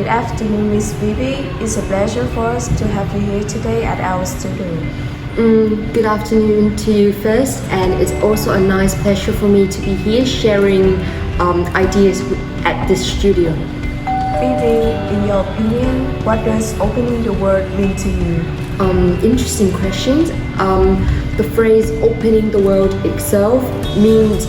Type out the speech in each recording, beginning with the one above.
afternoon, Miss Phoebe. It's a pleasure for us to have you here today at our studio. Good afternoon to you first, and it's also a nice pleasure for me to be here sharing ideas at this studio. Phoebe, in your opinion, what does opening the world mean to you? Interesting questions. The phrase opening the world itself means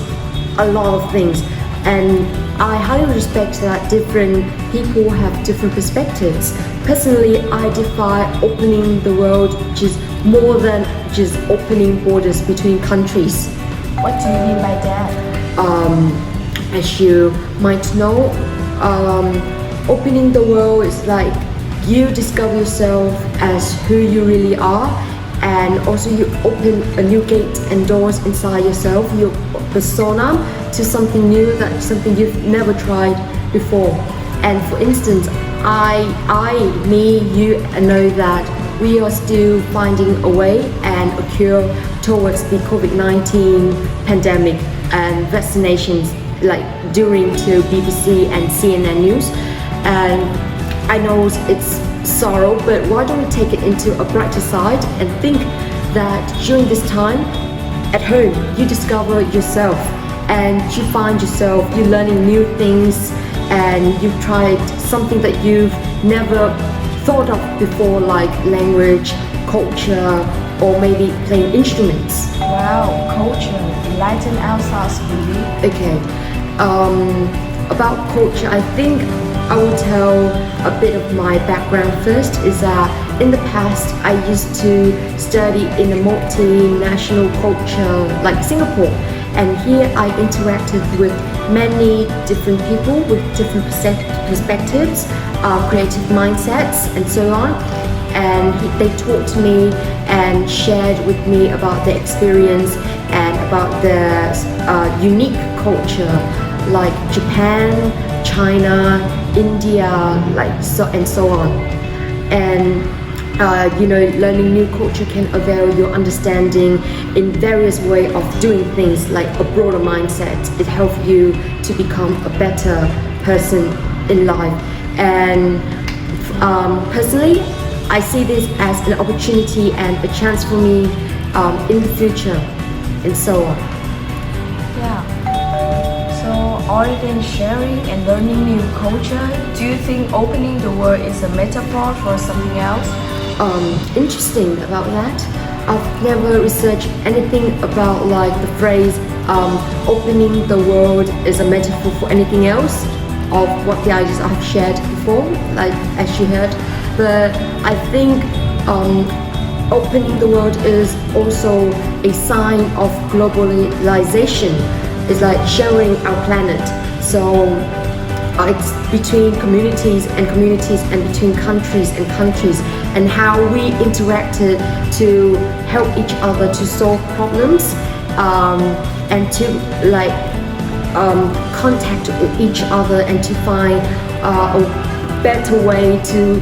a lot of things, and I highly respect that different people have different perspectives. Personally, I define opening the world just more than just opening borders between countries. What do you mean by that? As you might know, opening the world is like you discover yourself as who you really are, and also you open a new gate and doors inside yourself, your persona, to something new, that something you've never tried before. And for instance, you know that we are still finding a way and a cure towards the COVID-19 pandemic and vaccinations, like during to BBC and CNN news. And I know it's sorrow, but why don't we take it into a brighter side and think that during this time at home you discover yourself and you find yourself, you're learning new things, and you've tried something that you've never thought of before, like language, culture, or maybe playing instruments. Wow, culture. Enlighten our thoughts, Phoebe. Okay, about culture, I think I will tell a bit of my background first. Is that in the past I used to study in a multinational culture like Singapore, and here I interacted with many different people with different perspectives, creative mindsets, and so on. And they taught me and shared with me about their experience and about the unique culture like Japan, China, India, like so and so on. And learning new culture can avail your understanding in various ways of doing things, like a broader mindset. It helps you to become a better person in life. And personally, I see this as an opportunity and a chance for me in the future, and so on. Yeah. So, other than sharing and learning new culture, do you think opening the world is a metaphor for something else? Interesting about that. I've never researched anything about like the phrase opening the world is a metaphor for anything else of what the ideas I've shared before, like as you heard. But I think opening the world is also a sign of globalization. It's like sharing our planet. So it's between communities and communities, and between countries and countries, and how we interacted to help each other to solve problems, and to like contact with each other and to find a better way to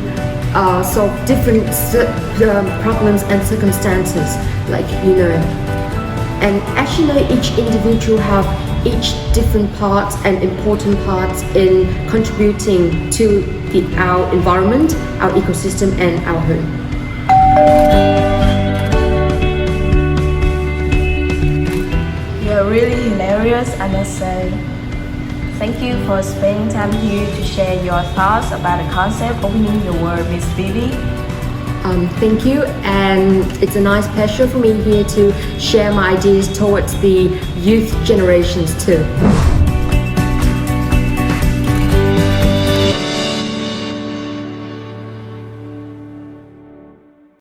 solve different problems and circumstances, and actually each individual have each different parts and important parts in contributing to our environment, our ecosystem, and our home. You're really hilarious, I must say. Thank you for spending time here to share your thoughts about the concept opening the world, Miss Phoebe. Thank you, and it's a nice pleasure for me here to share my ideas towards the youth generations too.